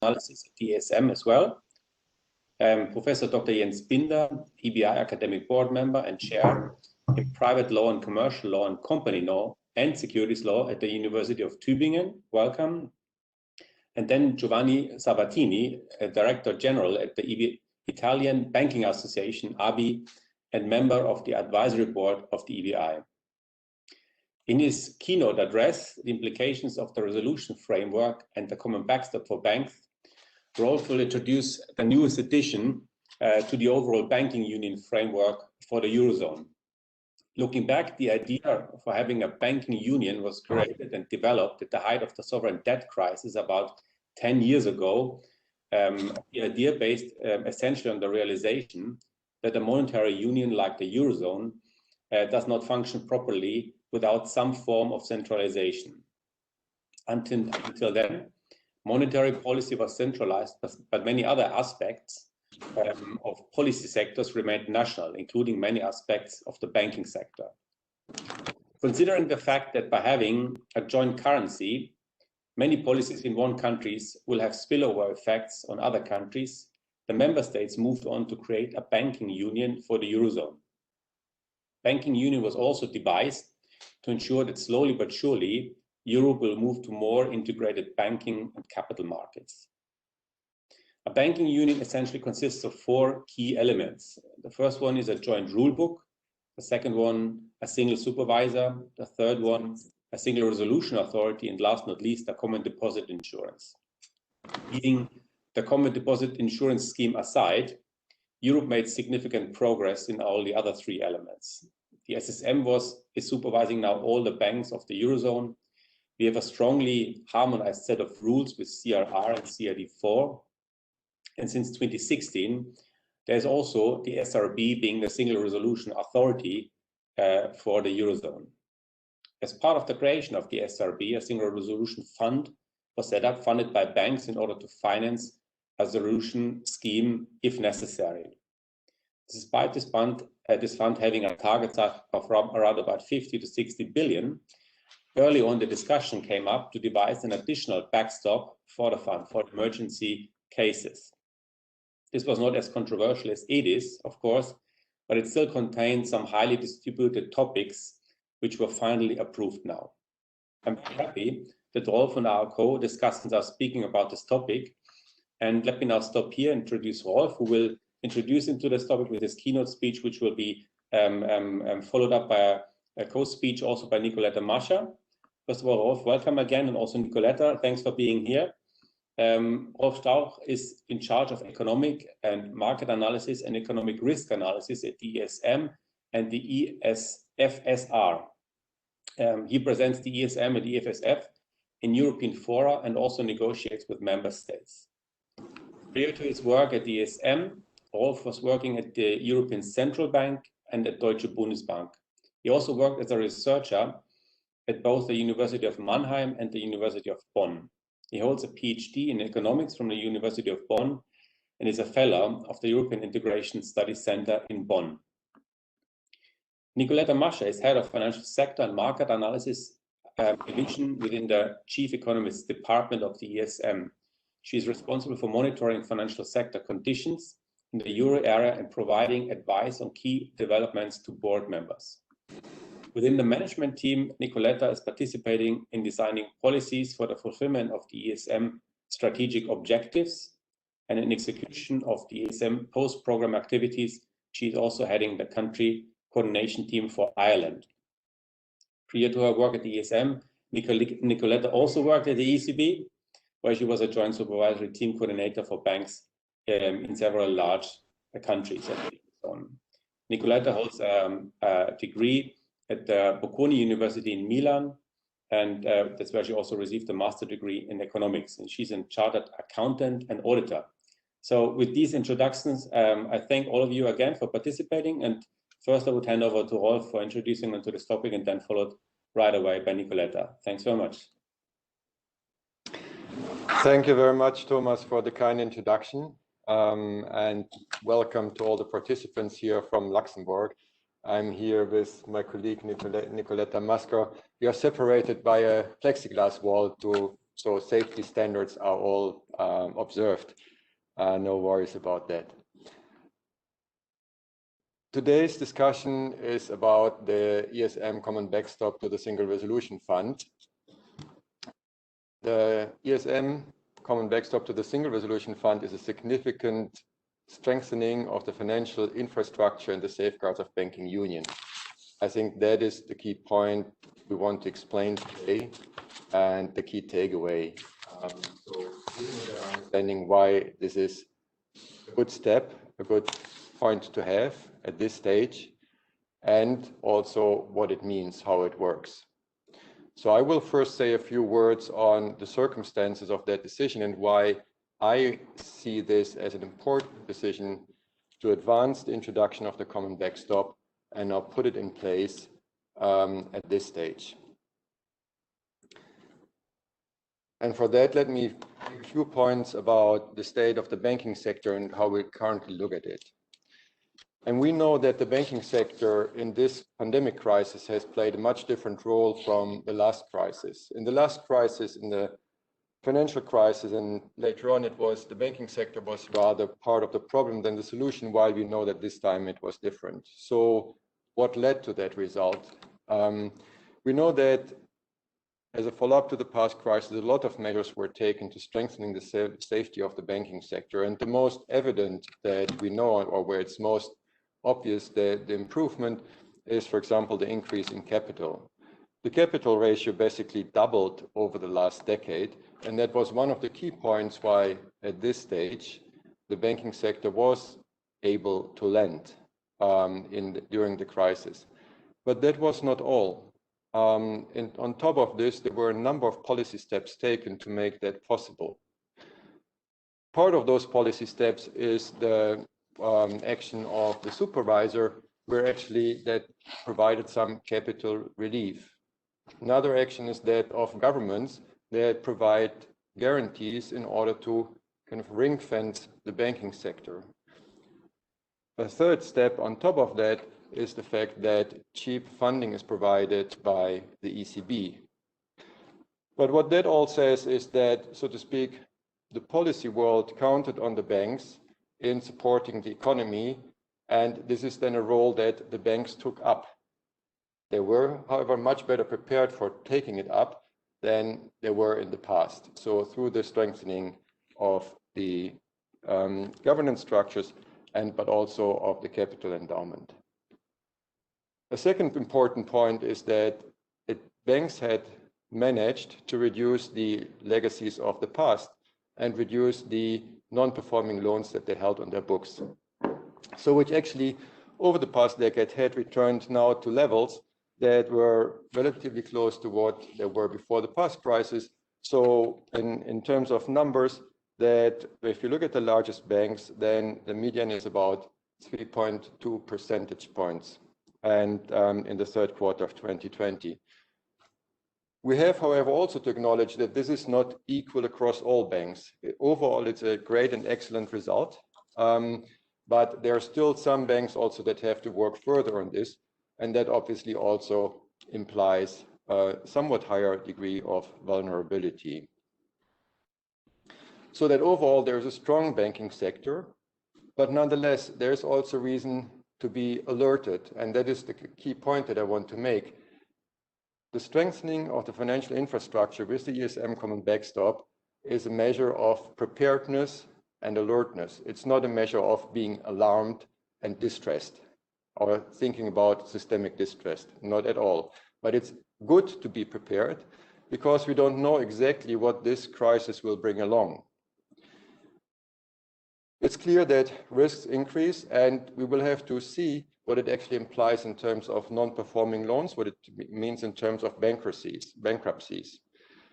Analysis at ESM as well. Professor Dr. Jens Binder, EBI Academic Board Member and Chair in Private Law and Commercial Law and Company Law and Securities Law at the University of Tübingen. Welcome. And then Giovanni Sabatini, Director General at the Italian Banking Association, EBI, and member of the Advisory Board of the EBI. In his keynote address, the implications of the resolution framework and the common backstop for banks, Rolf will introduce the newest addition to the overall banking union framework for the Eurozone. Looking back, the idea for having a banking union was created and developed at the height of the sovereign debt crisis about 10 years ago. The idea based essentially on the realization that a monetary union like the Eurozone does not function properly without some form of centralization. Until then, monetary policy was centralized, but many other aspects of policy sectors remained national, including many aspects of the banking sector. Considering the fact that by having a joint currency, many policies in one country will have spillover effects on other countries, the member states moved on to create a banking union for the Eurozone. Banking union was also devised to ensure that slowly but surely, Europe will move to more integrated banking and capital markets. A banking union essentially consists of 4 key elements. The first one is a joint rule book. The second one, a single supervisor. The third one, a single resolution authority. And last but not least, a common deposit insurance. Leaving the common deposit insurance scheme aside, Europe made significant progress in all the other 3 elements. The SSM is supervising now all the banks of the Eurozone. We have a strongly harmonized set of rules with CRR and CRD4. And since 2016, there's also the SRB being the single resolution authority for the Eurozone. As part of the creation of the SRB, a single resolution fund was set up, funded by banks in order to finance a resolution scheme if necessary. Despite this fund having a target size of around about 50 to 60 billion, early on the discussion came up to devise an additional backstop for the fund for emergency cases. This was not as controversial as it is, of course, but it still contained some highly distributed topics which were finally approved now. I'm happy that Rolf and our co-discussants are speaking about this topic. And let me now stop here and introduce Rolf, who will introduce into this topic with his keynote speech, which will be followed up by a co-speech also by Nicoletta Mascher. First of all, Rolf, welcome again, and also Nicoletta, thanks for being here. Rolf Strauch is in charge of economic and market analysis and economic risk analysis at the ESM and the ESFSR. He presents the ESM and EFSF in European fora and also negotiates with member states. Prior to his work at the ESM, Rolf was working at the European Central Bank and at Deutsche Bundesbank. He also worked as a researcher at both the University of Mannheim and the University of Bonn. He holds a PhD in economics from the University of Bonn and is a fellow of the European Integration Studies Center in Bonn. Nicoletta Mascher is head of financial sector and market analysis division within the Chief Economist Department of the ESM. She is responsible for monitoring financial sector conditions in the euro area and providing advice on key developments to board members. Within the management team, Nicoletta is participating in designing policies for the fulfillment of the ESM strategic objectives and in execution of the ESM post-program activities. She is also heading the country coordination team for Ireland. Prior to her work at the ESM, Nicoletta also worked at the ECB, where she was a joint supervisory team coordinator for banks in several large countries. Nicoletta holds a degree at the Bocconi University in Milan, and that's where she also received a master's degree in economics, and she's a chartered accountant and auditor. So with these introductions, I thank all of you again for participating, and first I would hand over to Rolf for introducing them to this topic, and then followed right away by Nicoletta. Thanks very much. Thank you very much, Thomas, for the kind introduction, and welcome to all the participants here from Luxembourg. I'm here with my colleague Nicoletta Mascher. We are separated by a plexiglass wall to So safety standards are all observed. No worries about that. Today's discussion is about the ESM common backstop to the Single Resolution Fund. The ESM common backstop to the Single Resolution Fund is a significant strengthening of the financial infrastructure and the safeguards of banking union. I think that is the key point we want to explain today and the key takeaway. So understanding why this is a good step, a good point to have at this stage, and also what it means, how it works. So I will first say a few words on the circumstances of that decision and why I see this as an important decision to advance the introduction of the common backstop and now put it in place at this stage. And for that, let me make a few points about the state of the banking sector and how we currently look at it. And we know that the banking sector in this pandemic crisis has played a much different role from the last crisis. In the last crisis, in the financial crisis, and later on it was the banking sector was rather part of the problem than the solution, while we know that this time it was different. So what led to that result? We know that as a follow-up to the past crisis, a lot of measures were taken to strengthening the safety of the banking sector. And the most evident that we know, or where it's most obvious, the improvement is, for example, the increase in capital. The capital ratio basically doubled over the last decade. And that was one of the key points why, at this stage, the banking sector was able to lend during the crisis. But that was not all. And on top of this, there were a number of policy steps taken to make that possible. Part of those policy steps is the action of the supervisor, where actually that provided some capital relief. Another action is that of governments that provide guarantees in order to kind of ring fence the banking sector. A third step on top of that is the fact that cheap funding is provided by the ECB. But what that all says is that, so to speak, the policy world counted on the banks in supporting the economy, and this is then a role that the banks took up. They were, however, much better prepared for taking it up than they were in the past. So through the strengthening of the governance structures, but also of the capital endowment. A second important point is that banks had managed to reduce the legacies of the past and reduce the non-performing loans that they held on their books. So which actually, over the past decade, had returned now to levels that were relatively close to what they were before the past crisis. So in terms of numbers, that if you look at the largest banks, then the median is about 3.2 percentage points. And in the third quarter of 2020. We have, however, also to acknowledge that this is not equal across all banks. Overall, it's a great and excellent result, but there are still some banks also that have to work further on this, and that obviously also implies a somewhat higher degree of vulnerability. So that overall, there's a strong banking sector, but nonetheless, there's also reason to be alerted, and that is the key point that I want to make. The strengthening of the financial infrastructure with the ESM common backstop is a measure of preparedness and alertness. It's not a measure of being alarmed and distressed or thinking about systemic distress, not at all. But it's good to be prepared because we don't know exactly what this crisis will bring along. It's clear that risks increase, and we will have to see what it actually implies in terms of non-performing loans, what it means in terms of bankruptcies.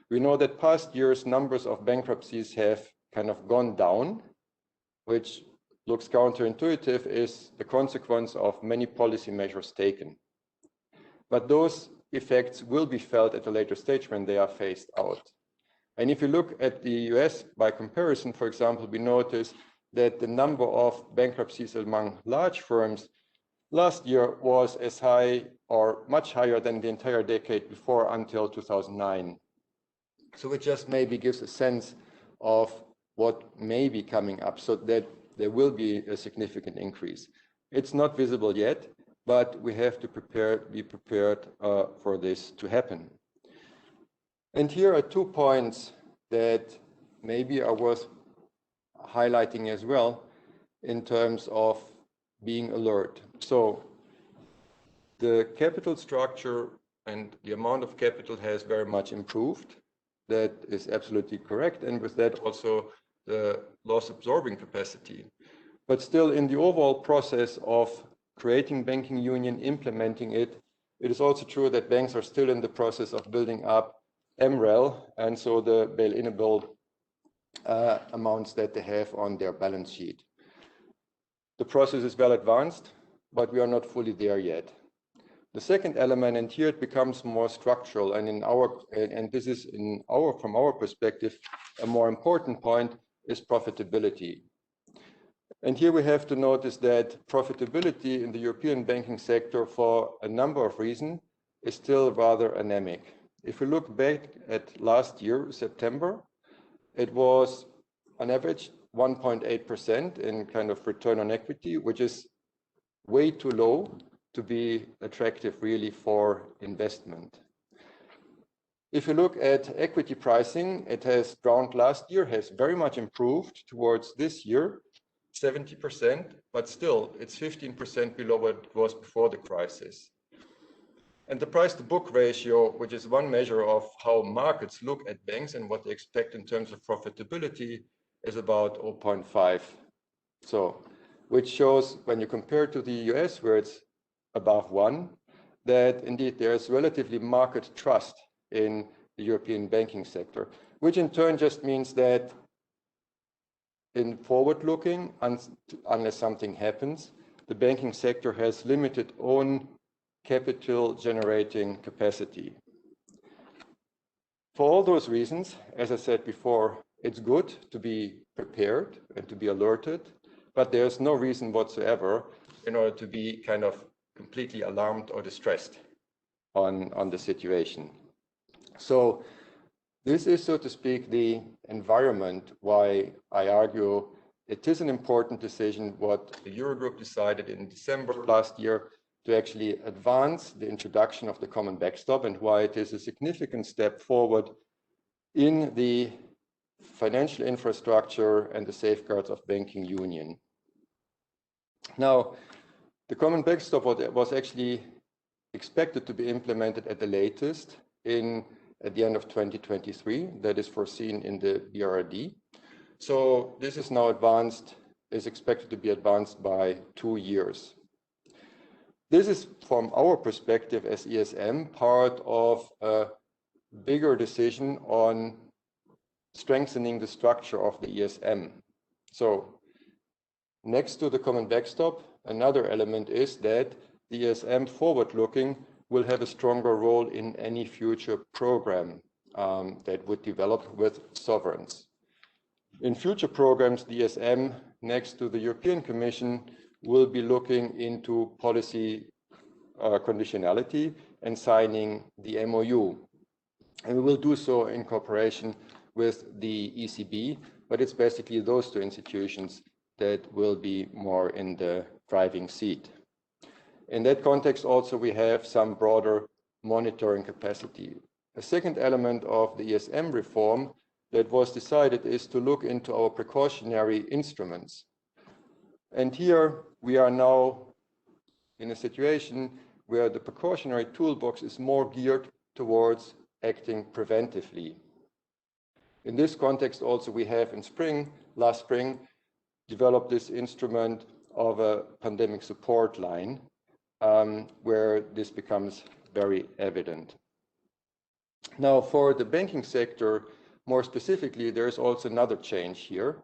We know that past years, numbers of bankruptcies have kind of gone down, which looks counterintuitive, is the consequence of many policy measures taken. But those effects will be felt at a later stage when they are phased out. And if you look at the US by comparison, for example, we notice that the number of bankruptcies among large firms last year was as high or much higher than the entire decade before until 2009. So it just maybe gives a sense of what may be coming up, so that there will be a significant increase. It's not visible yet, but we have to be prepared for this to happen. And here are 2 points that maybe are worth highlighting as well in terms of being alert. So the capital structure and the amount of capital has very much improved. That is absolutely correct. And with that also the loss absorbing capacity. But still, in the overall process of creating banking union, implementing it, it is also true that banks are still in the process of building up MREL, and so the bail-inable amounts that they have on their balance sheet. The process is well advanced, but we are not fully there yet. The second element, and here it becomes more structural, and this is from our perspective, a more important point, is profitability. And here we have to notice that profitability in the European banking sector, for a number of reasons, is still rather anemic. If we look back at last year, September, it was on average 1.8% in kind of return on equity, which is way too low to be attractive really for investment. If you look at equity pricing, it has dropped last year, has very much improved towards this year, 70%, but still it's 15% below what it was before the crisis. And the price to book ratio, which is one measure of how markets look at banks and what they expect in terms of profitability, is about 0.5. So, which shows when you compare to the US, where it's above 1, that indeed there is relatively market trust in the European banking sector, which in turn just means that in forward-looking, unless something happens, the banking sector has limited own capital generating capacity. For all those reasons, as I said before, it's good to be prepared and to be alerted, but there's no reason whatsoever in order to be kind of completely alarmed or distressed on the situation. So this is, so to speak, the environment why I argue it is an important decision what the Eurogroup decided in December last year to actually advance the introduction of the common backstop, and why it is a significant step forward in the financial infrastructure and the safeguards of banking union. Now, the common backstop was actually expected to be implemented at the latest at the end of 2023. That is foreseen in the BRRD. So this is now is expected to be advanced by 2 years. This is, from our perspective as ESM, part of a bigger decision on strengthening the structure of the ESM. So next to the common backstop, another element is that the ESM forward-looking will have a stronger role in any future program that would develop with sovereigns. In future programs, the ESM, next to the European Commission, will be looking into policy conditionality and signing the MOU. And we will do so in cooperation with the ECB, but it's basically those two institutions that will be more in the driving seat. In that context, also, we have some broader monitoring capacity. A second element of the ESM reform that was decided is to look into our precautionary instruments. And here we are now in a situation where the precautionary toolbox is more geared towards acting preventively. In this context, also, we have last spring, developed this instrument of a pandemic support line, where this becomes very evident. Now, for the banking sector, more specifically, there is also another change here.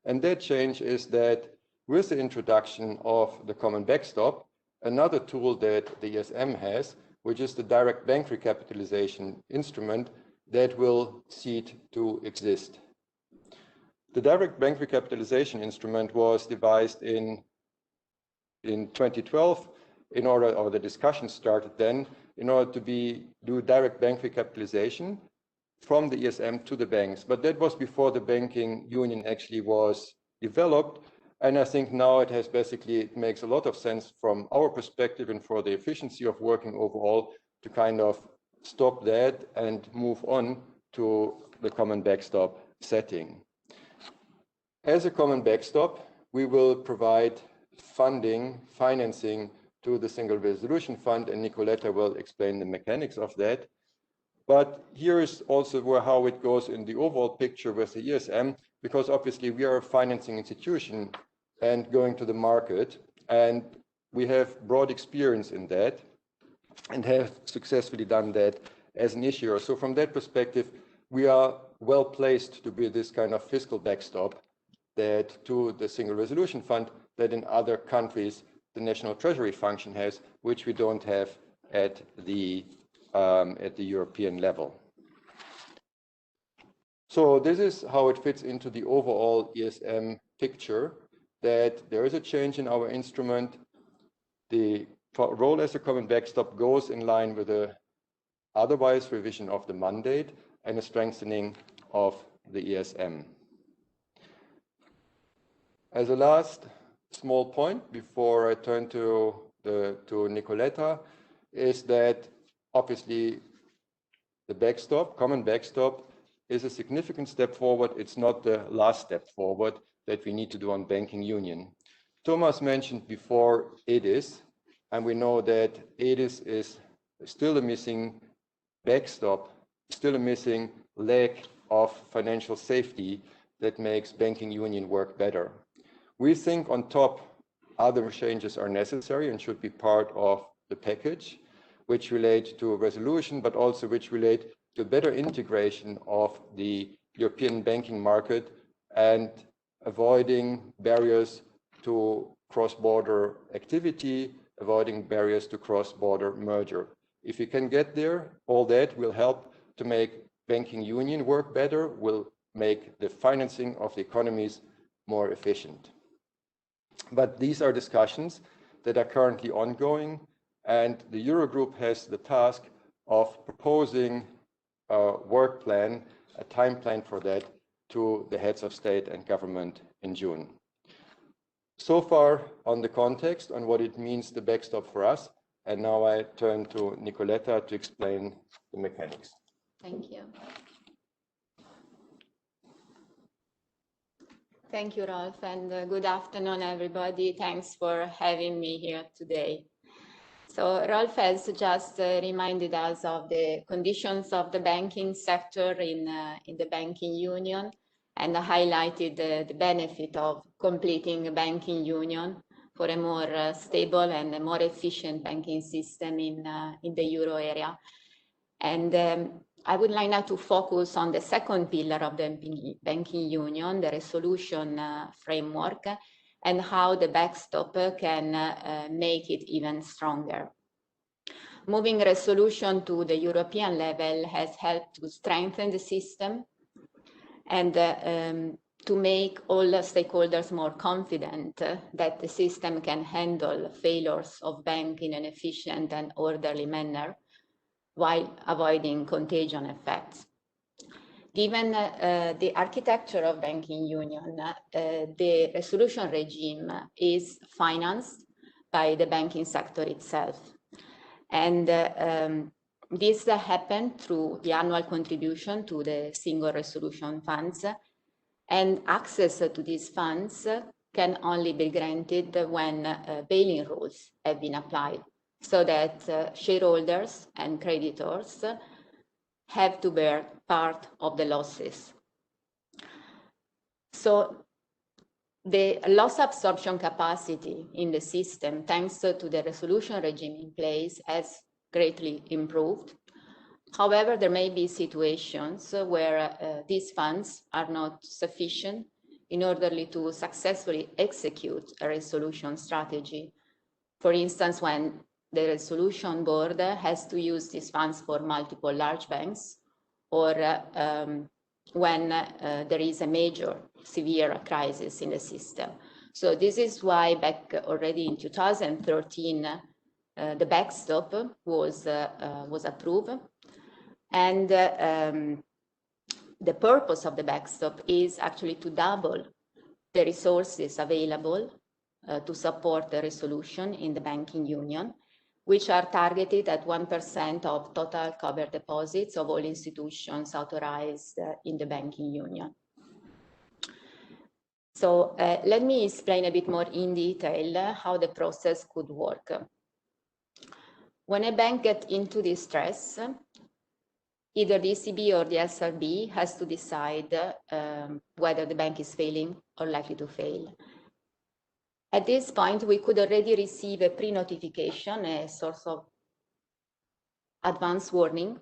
And that change is that with the introduction of the common backstop, another tool that the ESM has, which is the direct bank recapitalization instrument, that will cease to exist. The direct bank recapitalization instrument was devised in 2012 the discussion started then, in order to do direct bank recapitalization from the ESM to the banks. But that was before the banking union actually was developed. And I think now it has basically, it makes a lot of sense from our perspective and for the efficiency of working overall to kind of stop that and move on to the common backstop setting. As a common backstop, we will provide financing to the Single Resolution Fund, and Nicoletta will explain the mechanics of that. But here is also how it goes in the overall picture with the ESM, because obviously we are a financing institution and going to the market, and we have broad experience in that and have successfully done that as an issuer. So from that perspective, we are well placed to be this kind of fiscal backstop that to the Single Resolution Fund that in other countries the National Treasury function has, which we don't have at the European level. So this is how it fits into the overall ESM picture, that there is a change in our instrument. The role as a common backstop goes in line with the otherwise revision of the mandate and a strengthening of the ESM. As a last small point before I turn to Nicoletta, is that obviously the backstop, common backstop, is a significant step forward. It's not the last step forward that we need to do on banking union. Thomas mentioned before EDIS, and we know that EDIS is still a missing backstop, still a missing leg of financial safety that makes banking union work better. We think on top other changes are necessary and should be part of the package, which relate to resolution, but also which relate to better integration of the European banking market and avoiding barriers to cross-border activity, avoiding barriers to cross-border merger. If we can get there, all that will help to make banking union work better, will make the financing of the economies more efficient. But these are discussions that are currently ongoing, and the Eurogroup has the task of proposing a work plan, a time plan for that, to the heads of state and government in June. So far on the context, on what it means, the backstop for us, and now I turn to Nicoletta to explain the mechanics. Thank you. Thank you, Rolf, and good afternoon, everybody. Thanks for having me here today. So Rolf has just reminded us of the conditions of the banking sector in the banking union and highlighted the benefit of completing a banking union for a more stable and a more efficient banking system in the euro area. And I would like now to focus on the second pillar of the banking union, the resolution framework, and how the backstop can make it even stronger. Moving resolution to the European level has helped to strengthen the system and to make all the stakeholders more confident that the system can handle failures of banks in an efficient and orderly manner while avoiding contagion effects. Given the architecture of banking union, the resolution regime is financed by the banking sector itself. And this happened through the annual contribution to the single resolution funds, and access to these funds can only be granted when bail-in rules have been applied, so that shareholders and creditors have to bear part of the losses. So the loss absorption capacity in the system, thanks to the resolution regime in place, has greatly improved. However, there may be situations where these funds are not sufficient in order to successfully execute a resolution strategy. For instance, when the resolution board has to use these funds for multiple large banks, or when there is a major severe crisis in the system. So this is why back already in 2013, the backstop was approved. And the purpose of the backstop is actually to double the resources available to support the resolution in the banking union, which are targeted at 1% of total covered deposits of all institutions authorized in the banking union. So let me explain a bit more in detail how the process could work. When a bank gets into distress, either the ECB or the SRB has to decide whether the bank is failing or likely to fail. At this point, we could already receive a pre-notification, a sort of advance warning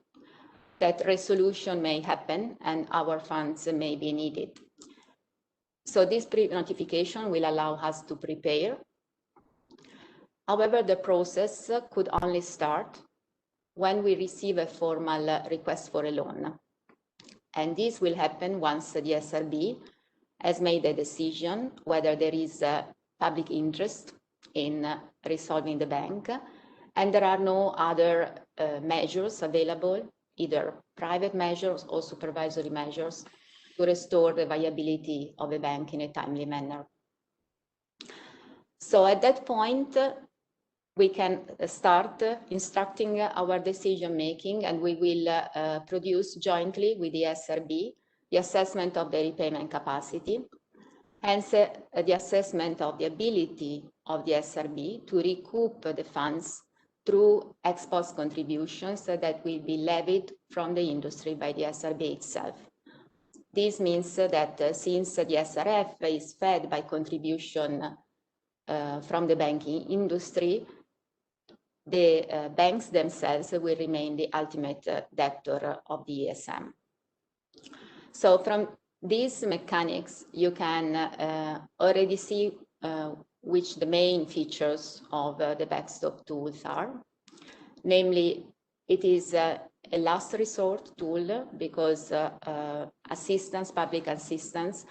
that resolution may happen and our funds may be needed. So this pre-notification will allow us to prepare. However, the process could only start when we receive a formal request for a loan. And this will happen once the SRB has made a decision whether there is a public interest in resolving the bank, and there are no other measures available, either private measures or supervisory measures, to restore the viability of a bank in a timely manner. So at that point, we can start instructing our decision making, and we will produce jointly with the SRB the assessment of the repayment capacity, hence the assessment of the ability of the SRB to recoup the funds through ex post contributions that will be levied from the industry by the SRB itself. This means that since the SRF is fed by contribution from the banking industry, the banks themselves will remain the ultimate debtor of the ESM. So from these mechanics, you can already see which the main features of the backstop tools are. Namely, it is a last resort tool because assistance, public assistance,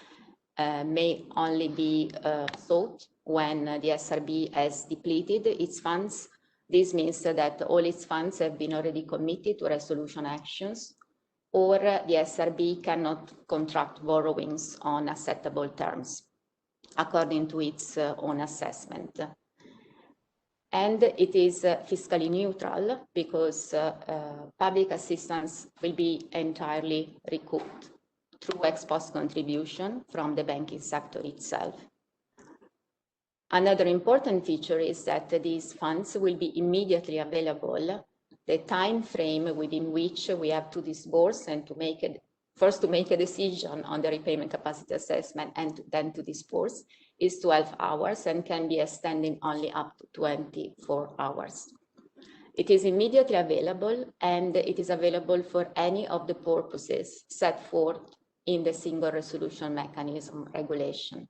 may only be sought when the SRB has depleted its funds. This means that all its funds have been already committed to resolution actions, or the SRB cannot contract borrowings on acceptable terms, according to its own assessment. And it is fiscally neutral because public assistance will be entirely recouped through ex post contribution from the banking sector itself. Another important feature is that these funds will be immediately available. The time frame within which we have to disburse and to make it, first to make a decision on the repayment capacity assessment and then to disburse is 12 hours and can be extended only up to 24 hours. It is immediately available, and it is available for any of the purposes set forth in the single resolution mechanism regulation,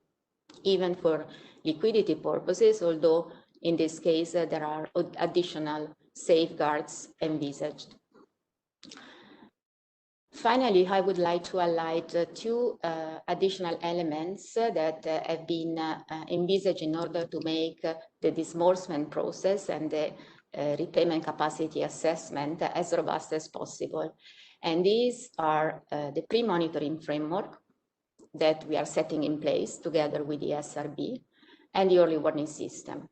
even for liquidity purposes, although in this case there are additional safeguards envisaged. Finally, I would like to highlight two additional elements that have been envisaged in order to make the disbursement process and the repayment capacity assessment as robust as possible. And these are the pre-monitoring framework that we are setting in place together with the SRB and the early warning system.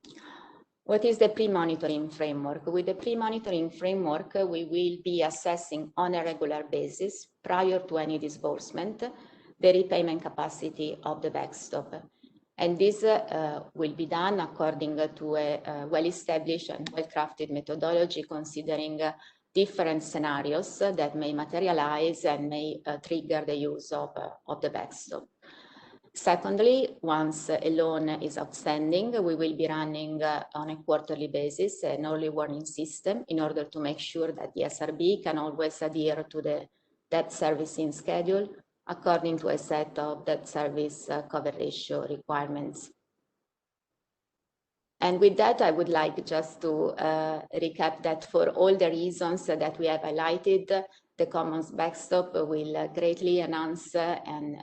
What is the pre-monitoring framework? With the pre-monitoring framework, we will be assessing on a regular basis, prior to any disbursement, the repayment capacity of the backstop. And this will be done according to a well-established and well-crafted methodology, considering different scenarios that may materialize and may trigger the use of the backstop. Secondly, once a loan is outstanding, we will be running on a quarterly basis an early warning system in order to make sure that the SRB can always adhere to the debt servicing schedule according to a set of debt service cover ratio requirements. And with that, I would like just to recap that for all the reasons that we have highlighted, the commons backstop will greatly enhance and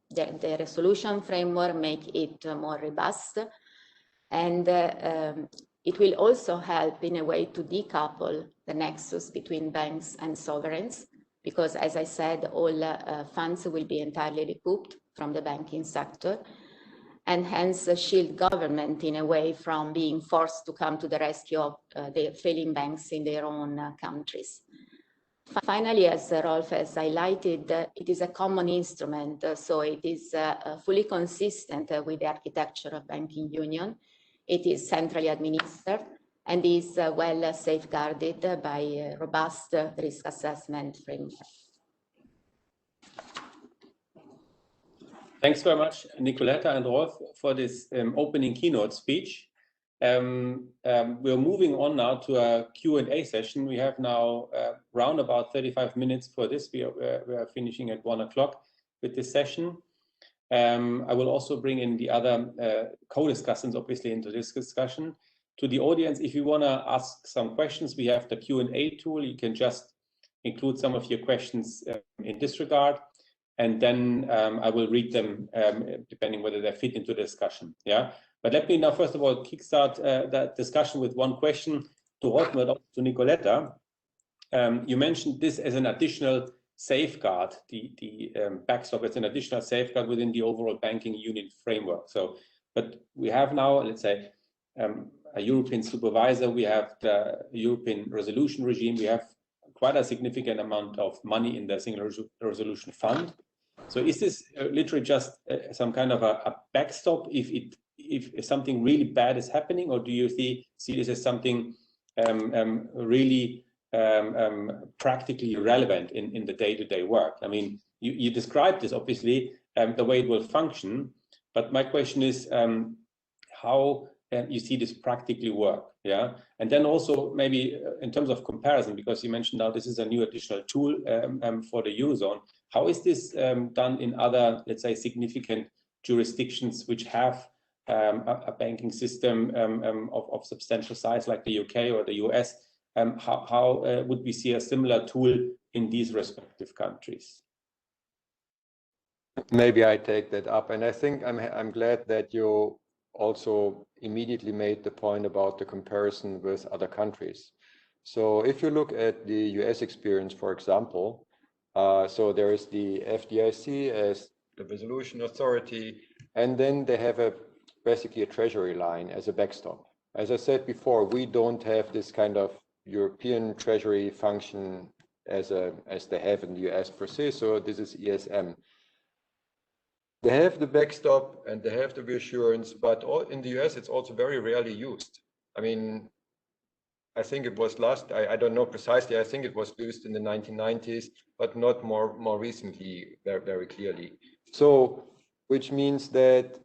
the resolution framework, make it more robust. And it will also help in a way to decouple the nexus between banks and sovereigns, because, as I said, all funds will be entirely recouped from the banking sector, and hence shield government in a way from being forced to come to the rescue of the failing banks in their own countries. Finally, as Rolf has highlighted, it is a common instrument, so it is fully consistent with the architecture of banking union. It is centrally administered and is well safeguarded by a robust risk assessment framework. Thanks very much, Nicoletta and Rolf, for this opening keynote speech. We're moving on now to a Q&A session. We have now round about 35 minutes for this. We are finishing at 1 o'clock with this session. I will also bring in the other co-discussants, obviously, into this discussion. To the audience, if you want to ask some questions, we have the Q&A tool. You can just include some of your questions in this regard. And then I will read them depending whether they fit into the discussion. Yeah. But let me now, first of all, kickstart that discussion with one question to Rolf, but also to Nicoletta. You mentioned this as an additional safeguard, the backstop as an additional safeguard within the overall banking union framework. So, but we have now, let's say, a European supervisor. We have the European resolution regime. We have quite a significant amount of money in the single resolution fund. So is this literally just some kind of a backstop if something really bad is happening, or do you see this as something really practically relevant in the day-to-day work? I mean, you described this, obviously, the way it will function, but my question is how you see this practically work, yeah? And then also maybe in terms of comparison, because you mentioned now this is a new additional tool for the Eurozone. How is this done in other, let's say, significant jurisdictions which have a banking system of substantial size like the UK or the US? How would we see a similar tool in these respective countries? Maybe I take that up, and I think I'm glad that you also immediately made the point about the comparison with other countries. So if you look at the US experience, for example, so there is the FDIC as the resolution authority, and then they have basically a treasury line as a backstop. As I said before, we don't have this kind of European treasury function as they have in the US per se, so this is ESM. They have the backstop and they have the reassurance, but in the US, it's also very rarely used. I mean, I think it was I don't know precisely, I think it was used in the 1990s, but not more recently, very clearly. So, which means that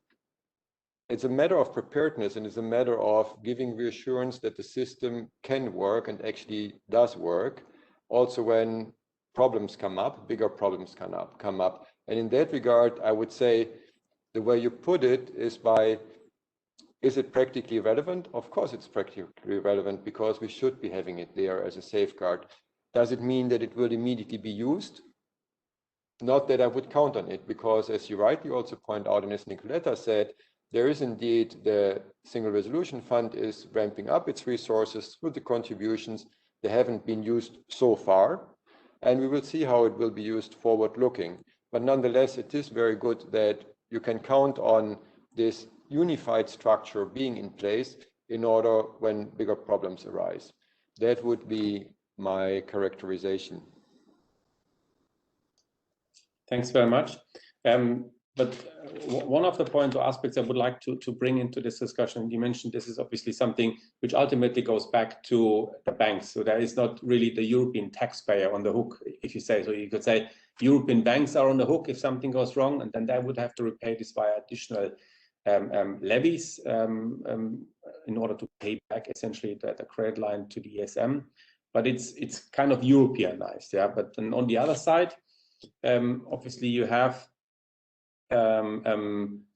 it's a matter of preparedness and it's a matter of giving reassurance that the system can work and actually does work, also when problems come up, bigger problems come up. And in that regard, I would say the way you put it is is it practically relevant? Of course, it's practically relevant because we should be having it there as a safeguard. Does it mean that it will immediately be used? Not that I would count on it, because as you rightly also point out, and as Nicoletta said, there is indeed the Single Resolution Fund is ramping up its resources through the contributions. They haven't been used so far, and we will see how it will be used forward-looking. But nonetheless, it is very good that you can count on this unified structure being in place in order when bigger problems arise. That would be my characterization. Thanks very much. But one of the points or aspects I would like to bring into this discussion, you mentioned this is obviously something which ultimately goes back to the banks. So there is not really the European taxpayer on the hook, if you say. So you could say European banks are on the hook if something goes wrong, and then they would have to repay this via additional levies in order to pay back essentially the credit line to the ESM. But it's kind of Europeanized, yeah. But then on the other side, obviously you have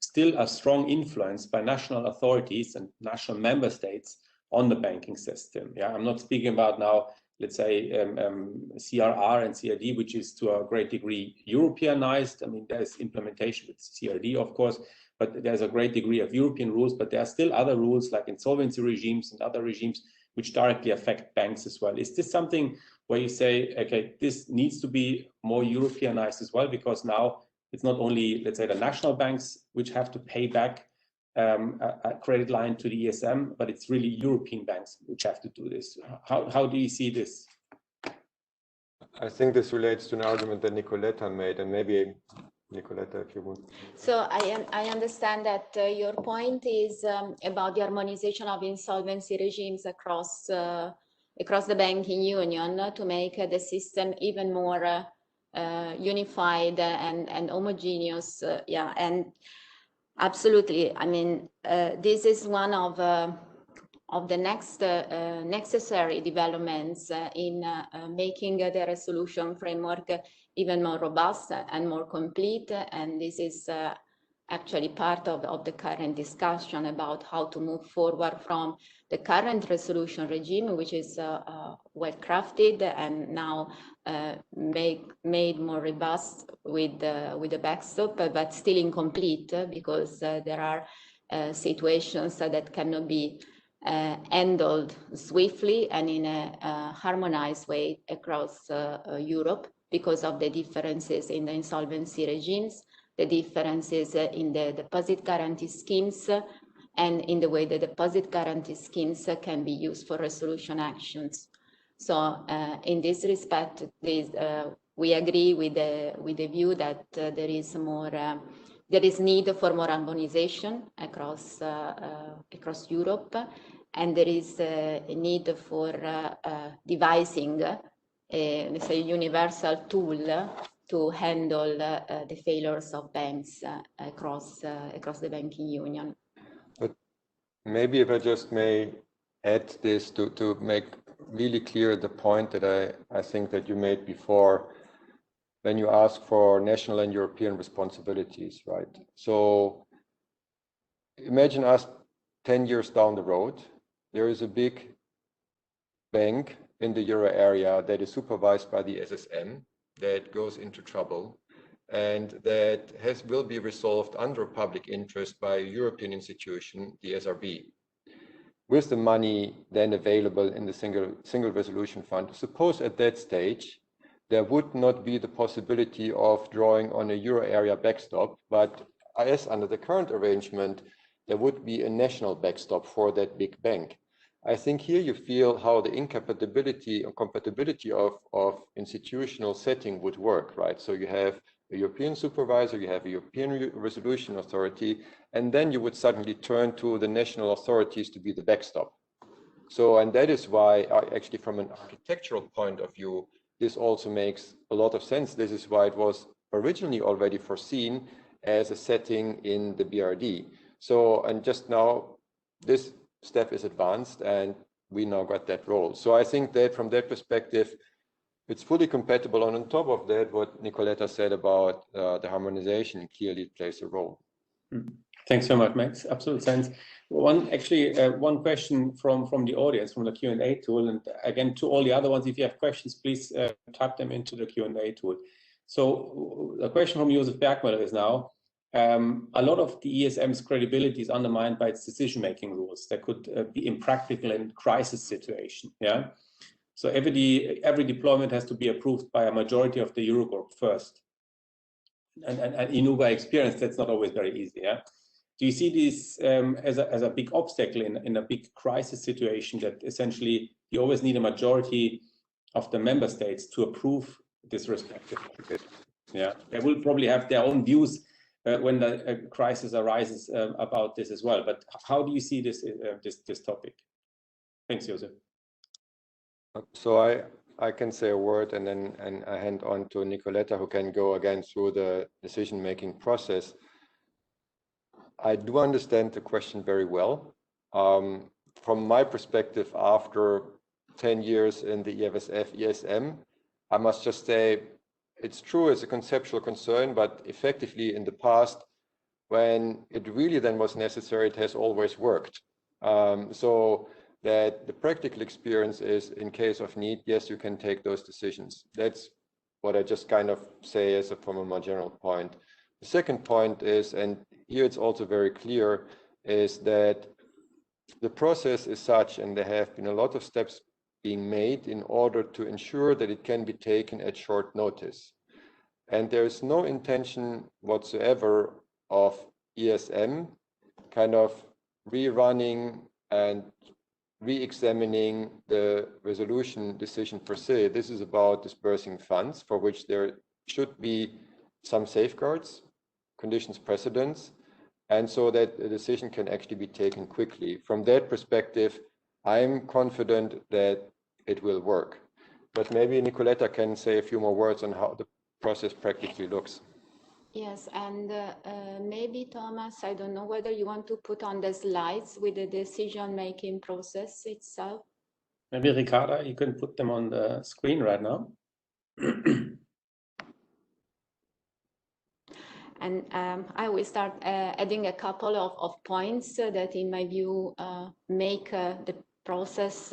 still a strong influence by national authorities and national member states on the banking system. Yeah, I'm not speaking about now, let's say, CRR and CRD, which is to a great degree Europeanized. I mean, there's implementation with CRD, of course, but there's a great degree of European rules, but there are still other rules like insolvency regimes and other regimes which directly affect banks as well. Is this something where you say, okay, this needs to be more Europeanized as well, because now it's not only, let's say, the national banks which have to pay back a credit line to the ESM, but it's really European banks which have to do this. How do you see this? I think this relates to an argument that Nicoletta made, and maybe Nicoletta, if you would. So I understand that your point is about the harmonization of insolvency regimes across the banking union to make the system even more unified and homogeneous. Yeah, and absolutely. I mean, this is one of the next necessary developments in making the resolution framework even more robust and more complete. And this is actually part of the current discussion about how to move forward from the current resolution regime, which is well crafted and now made more robust with the backstop, but still incomplete because there are situations that cannot be handled swiftly and in a harmonized way across Europe because of the differences in the insolvency regimes, the differences in the deposit guarantee schemes, and in the way the deposit guarantee schemes can be used for resolution actions. So in this respect, we agree with the view that there is need for more harmonization across Europe, and there is a need for devising let's say, universal tool to handle the failures of banks across the banking union. But maybe if I just may add this to make really clear the point that I think that you made before when you ask for national and European responsibilities, right? So imagine us 10 years down the road, there is a big bank in the euro area that is supervised by the SSM that goes into trouble and that will be resolved under public interest by a European institution, the SRB, with the money then available in the single resolution fund. Suppose at that stage there would not be the possibility of drawing on a euro area backstop, but as under the current arrangement, there would be a national backstop for that big bank. I think here you feel how the incompatibility or compatibility of institutional setting would work, right? So you have a European supervisor, you have a European resolution authority, and then you would suddenly turn to the national authorities to be the backstop. So, and that is why actually from an architectural point of view, this also makes a lot of sense. This is why it was originally already foreseen as a setting in the BRD. So, and just now this step is advanced and we now got that role. So I think that from that perspective, it's fully compatible. And on top of that, what Nicoletta said about the harmonization clearly plays a role. Thanks so much, Max. Absolute sense. One question from the audience, from the Q&A tool. And again, to all the other ones, if you have questions, please type them into the Q&A tool. So a question from Josef Bergmüller is now, a lot of the ESM's credibility is undermined by its decision-making rules that could be impractical in crisis situation. Yeah. So every deployment has to be approved by a majority of the Eurogroup first. And in by experience, that's not always very easy. Yeah. Do you see this as a big obstacle in a big crisis situation, that essentially you always need a majority of the member states to approve this respective? Yeah, they will probably have their own views when the crisis arises about this as well. But how do you see this this topic? Thanks, Josef. So I can say a word and then I hand on to Nicoletta, who can go again through the decision-making process. I do understand the question very well. From my perspective, after 10 years in the EFSF, ESM, I must just say it's true as a conceptual concern, but effectively in the past, when it really then was necessary, it has always worked. So that the practical experience is, in case of need, yes, you can take those decisions. That's what I just kind of say as from a more general point. The second point is, and here it's also very clear, is that the process is such, and there have been a lot of steps being made in order to ensure that it can be taken at short notice. And there is no intention whatsoever of ESM kind of rerunning and re-examining the resolution decision per se. This is about dispersing funds for which there should be some safeguards, conditions precedents, and so that a decision can actually be taken quickly. From that perspective, I'm confident that it will work. But maybe Nicoletta can say a few more words on how the process practically looks. Yes, and maybe Thomas, I don't know whether you want to put on the slides with the decision-making process itself. Maybe Ricarda, you can put them on the screen right now. And I will start adding a couple of points that, in my view, make the process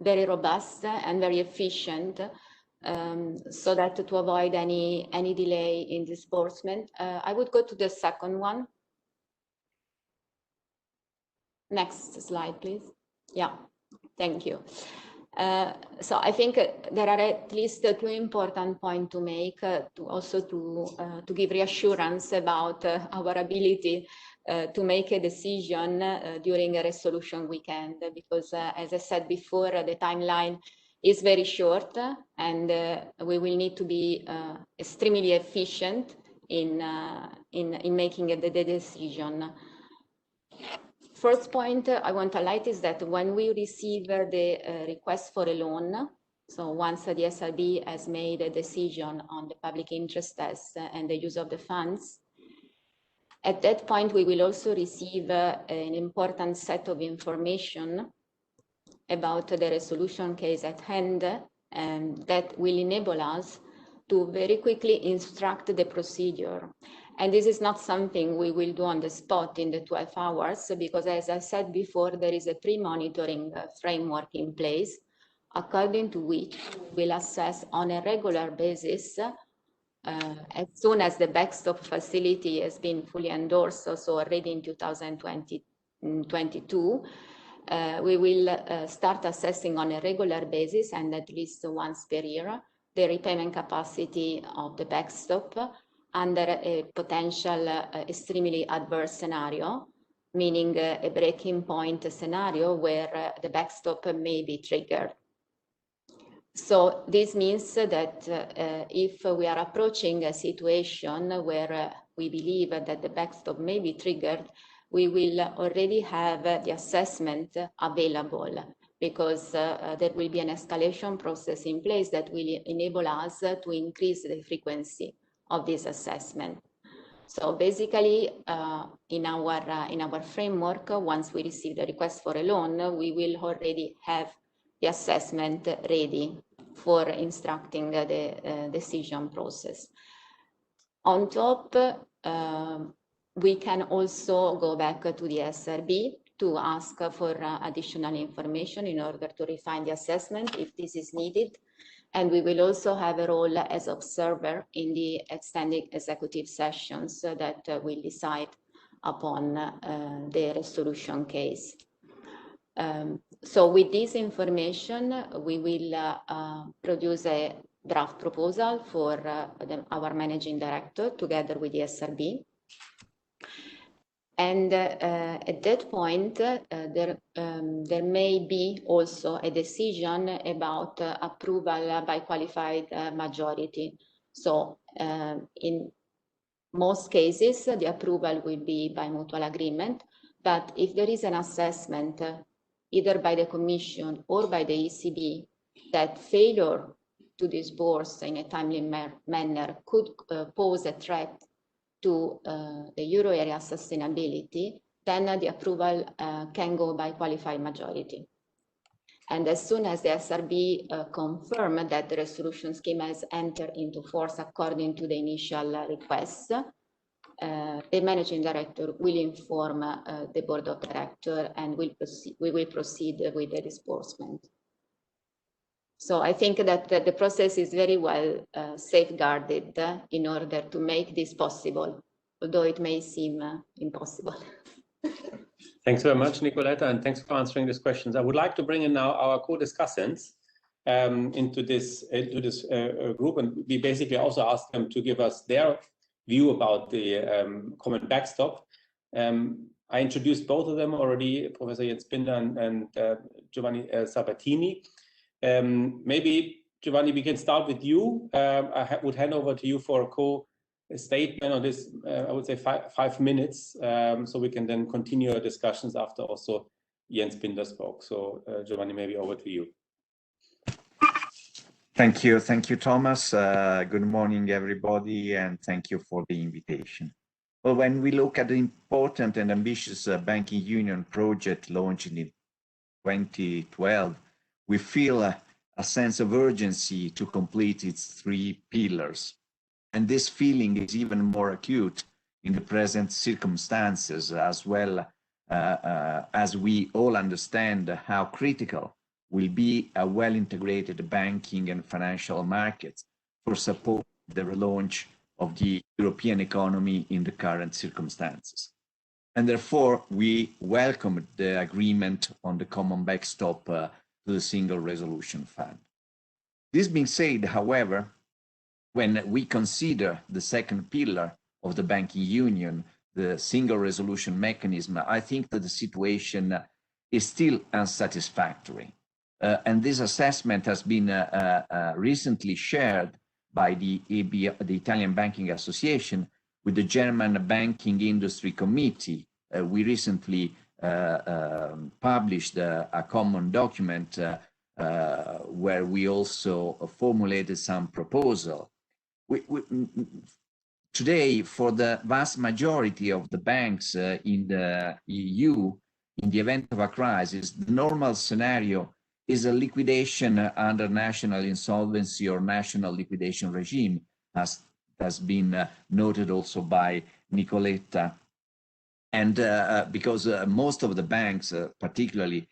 very robust and very efficient, so that to avoid any delay in disbursement. I would go to the second one. Next slide, please. Yeah, thank you. So I think there are at least two important points to make, to give reassurance about our ability to make a decision during a resolution weekend, because as I said before, the timeline is very short, and we will need to be extremely efficient in making the decision. First point I want to highlight is that when we receive the request for a loan, so once the SRB has made a decision on the public interest test and the use of the funds, at that point we will also receive an important set of information about the resolution case at hand, and that will enable us to very quickly instruct the procedure. And this is not something we will do on the spot in the 12 hours, because as I said before, there is a pre-monitoring framework in place, according to which we will assess on a regular basis, as soon as the backstop facility has been fully endorsed, so already in 2022, we will start assessing on a regular basis and at least once per year the repayment capacity of the backstop under a potential extremely adverse scenario, meaning a breaking point scenario where the backstop may be triggered. So this means that if we are approaching a situation where we believe that the backstop may be triggered, we will already have the assessment available, because there will be an escalation process in place that will enable us to increase the frequency of this assessment. So basically, in our framework, once we receive the request for a loan, we will already have the assessment ready for instructing the decision process. On top, we can also go back to the SRB to ask for additional information in order to refine the assessment if this is needed. And we will also have a role as observer in the extended executive sessions that will decide upon the resolution case. So with this information, we will produce a draft proposal for our managing director together with the SRB. And at that point, there may be also a decision about approval by qualified majority. So in most cases, the approval will be by mutual agreement. But if there is an assessment, either by the Commission or by the ECB, that failure to disburse in a timely manner could pose a threat to the euro area sustainability, then the approval can go by qualified majority. And as soon as the SRB confirm that the resolution scheme has entered into force according to the initial request, the managing director will inform the board of directors, and we will proceed with the disbursement. So I think that the process is very well safeguarded in order to make this possible, although it may seem impossible. Thanks very much, Nicoletta, and thanks for answering these questions. I would like to bring in now our co-discussants into this group, and we basically also asked them to give us their view about the common backstop. I introduced both of them already, Professor Jens Binder and Giovanni Sabatini. Maybe, Giovanni, we can start with you. I would hand over to you for a co-statement on this, I would say 5 minutes, so we can then continue our discussions after also Jens Binder spoke. So Giovanni, maybe over to you. Thank you, Thomas. Good morning, everybody, and thank you for the invitation. Well, when we look at the important and ambitious banking union project launched in 2012, we feel a sense of urgency to complete its 3 pillars. And this feeling is even more acute in the present circumstances, as well as we all understand how critical will be a well-integrated banking and financial markets for support the relaunch of the European economy in the current circumstances. And therefore, we welcome the agreement on the common backstop to the Single Resolution Fund. This being said, however, when we consider the second pillar of the banking union, the Single Resolution Mechanism, I think that the situation is still unsatisfactory. And this assessment has been recently shared by the EBI, the Italian Banking Association, with the German Banking Industry Committee. We recently published a common document where we also formulated some proposal. Today, for the vast majority of the banks in the EU, in the event of a crisis, the normal scenario is a liquidation under national insolvency or national liquidation regime, as has been noted also by Nicoletta. And because most of the banks, particularly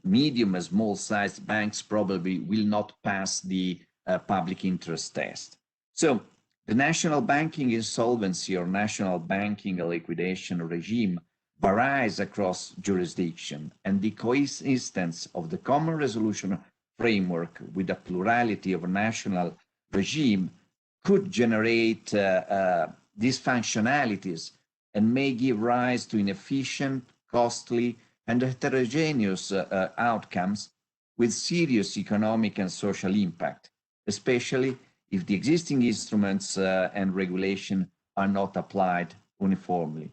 medium and small-sized banks, probably will not pass the public interest test. So the national banking insolvency or national banking liquidation regime varies across jurisdiction, and the coexistence of the common resolution framework with a plurality of national regime could generate dysfunctionalities and may give rise to inefficient, costly, and heterogeneous outcomes with serious economic and social impact, especially if the existing instruments and regulation are not applied uniformly.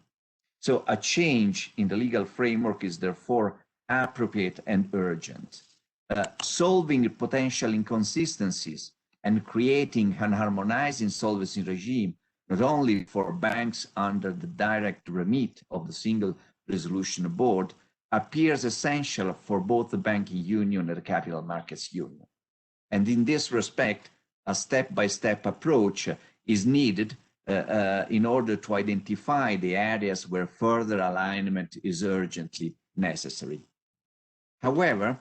So a change in the legal framework is therefore appropriate and urgent. Solving potential inconsistencies and creating an harmonized insolvency regime, not only for banks under the direct remit of the Single Resolution Board, appears essential for both the banking union and the capital markets union. And in this respect, a step-by-step approach is needed in order to identify the areas where further alignment is urgently necessary. However,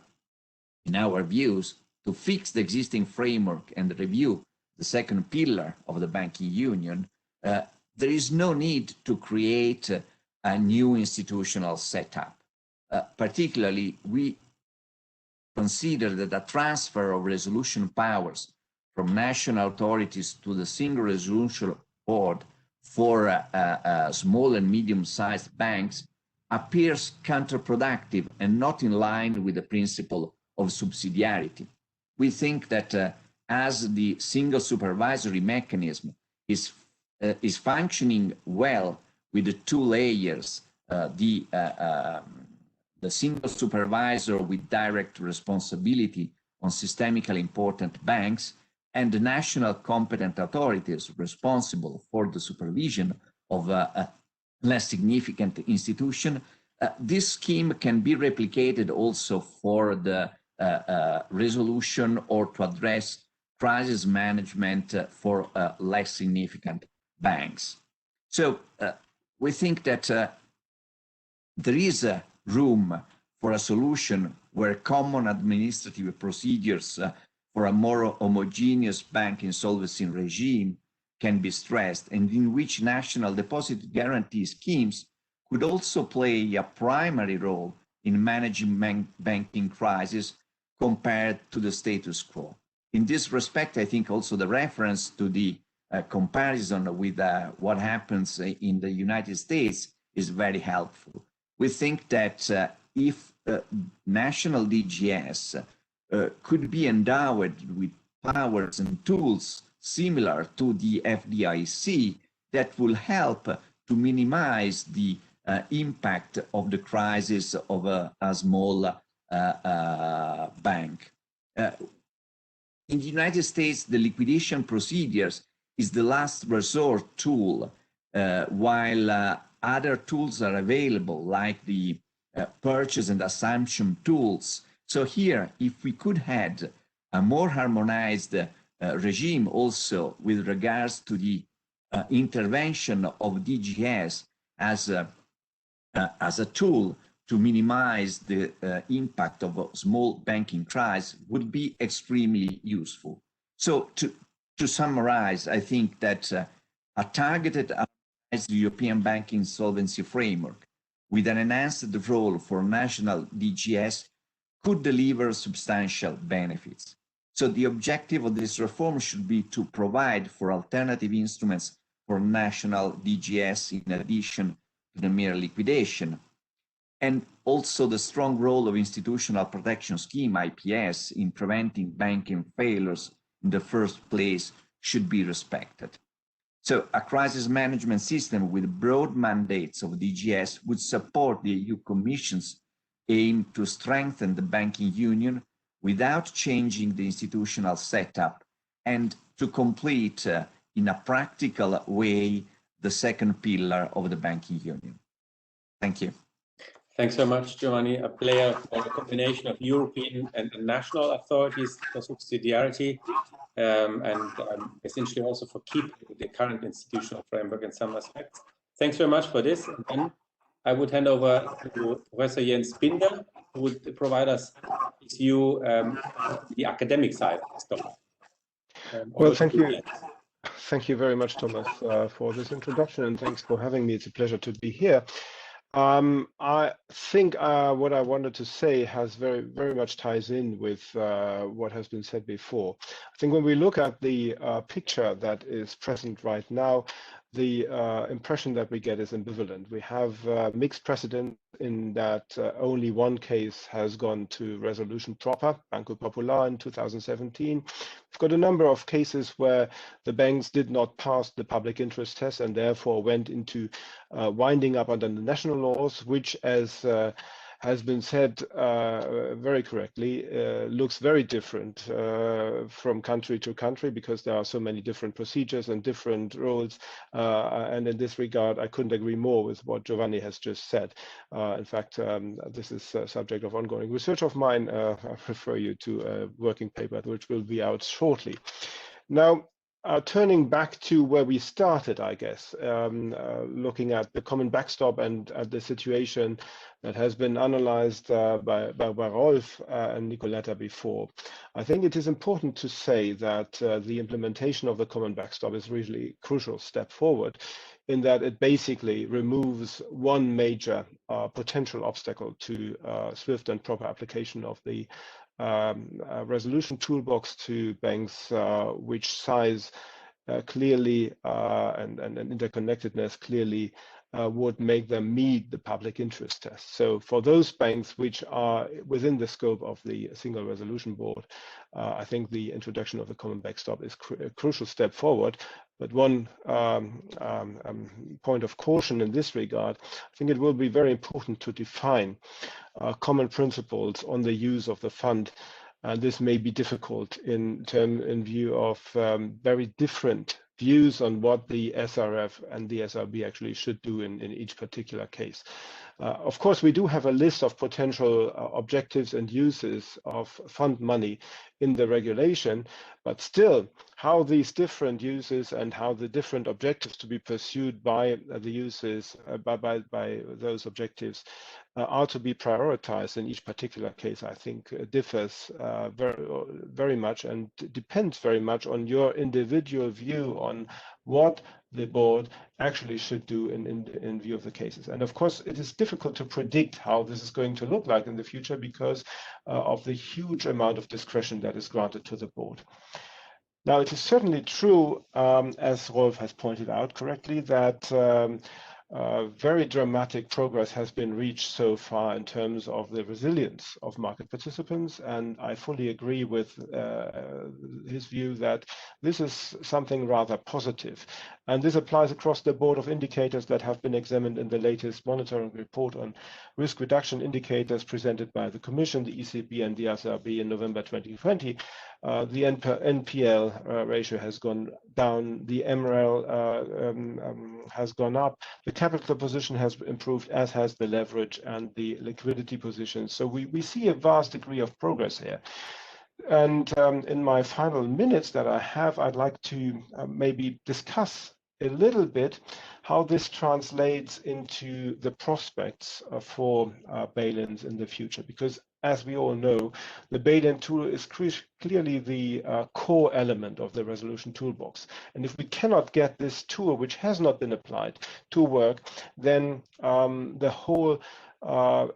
in our views, to fix the existing framework and review the second pillar of the banking union, there is no need to create a new institutional setup. Particularly, we consider that a transfer of resolution powers from national authorities to the Single Resolution Board for small and medium-sized banks appears counterproductive and not in line with the principle of subsidiarity. We think that as the single supervisory mechanism is functioning well with the 2 layers, the single supervisor with direct responsibility on systemically important banks and the national competent authorities responsible for the supervision of a less significant institution, this scheme can be replicated also for the resolution or to address crisis management for less significant banks. So we think that there is room for a solution where common administrative procedures for a more homogeneous bank insolvency regime can be stressed, and in which national deposit guarantee schemes could also play a primary role in managing banking crisis compared to the status quo. In this respect, I think also the reference to the comparison with what happens in the United States is very helpful. We think that if national DGS could be endowed with powers and tools similar to the FDIC, that will help to minimize the impact of the crisis of a small bank. In the United States, the liquidation procedures is the last resort tool, while other tools are available, like the purchase and assumption tools. So here, if we could have a more harmonized regime also with regards to the intervention of DGS as a tool to minimize the impact of a small banking crisis would be extremely useful. So to summarize, I think that a targeted European banking solvency framework with an enhanced role for national DGS could deliver substantial benefits. So the objective of this reform should be to provide for alternative instruments for national DGS in addition to the mere liquidation. And also the strong role of institutional protection scheme, IPS, in preventing banking failures in the first place should be respected. So a crisis management system with broad mandates of DGS would support the EU Commission's aim to strengthen the banking union without changing the institutional setup and to complete in a practical way the second pillar of the banking union. Thank you. Thanks so much, Giovanni. A player for a combination of European and national authorities for subsidiarity, and essentially also for keeping the current institutional framework in some aspects. Thanks very much for this. And then I would hand over to Professor Jens Binder, who would provide us his view the academic side of the topic. Well, thank you. Thank you very much, Thomas, for this introduction, and thanks for having me. It's a pleasure to be here. I think what I wanted to say has very much ties in with what has been said before. I think when we look at the picture that is present right now, the impression that we get is ambivalent. We have mixed precedent in that only one case has gone to resolution proper, Banco Popular in 2017. We've got a number of cases where the banks did not pass the public interest test and therefore went into winding up under the national laws, which, as has been said very correctly, looks very different from country to country because there are so many different procedures and different roles. And in this regard, I couldn't agree more with what Giovanni has just said. In fact, this is a subject of ongoing research of mine. I refer you to a working paper which will be out shortly. Now, turning back to where we started, I guess, looking at the common backstop and at the situation that has been analyzed by Rolf and Nicoletta before, I think it is important to say that the implementation of the common backstop is really a crucial step forward in that it basically removes one major potential obstacle to swift and proper application of the resolution toolbox to banks which size clearly and interconnectedness clearly would make them meet the public interest test. So for those banks which are within the scope of the Single Resolution Board, I think the introduction of the common backstop is a crucial step forward. But one point of caution in this regard, I think it will be very important to define common principles on the use of the fund. And this may be difficult in view of very different views on what the SRF and the SRB actually should do in each particular case. Of course, we do have a list of potential objectives and uses of fund money in the regulation, but still how these different uses and how the different objectives to be pursued by the uses, by those objectives are to be prioritized in each particular case, I think differs very much and depends very much on your individual view on what the board actually should do in view of the cases. And of course, it is difficult to predict how this is going to look like in the future because of the huge amount of discretion that is granted to the board. Now, it is certainly true, as Rolf has pointed out correctly, that very dramatic progress has been reached so far in terms of the resilience of market participants, and I fully agree with his view that this is something rather positive. And this applies across the board of indicators that have been examined in the latest monitoring report on risk reduction indicators presented by the Commission, the ECB, and the SRB in November 2020. The NPL ratio has gone down, the MREL has gone up, the capital position has improved, as has the leverage and the liquidity position. So we see a vast degree of progress here. And in my final minutes that I have, I'd like to maybe discuss a little bit how this translates into the prospects for bail-ins in the future, because as we all know, the bail-in tool is clearly the core element of the resolution toolbox. And if we cannot get this tool, which has not been applied, to work, then the whole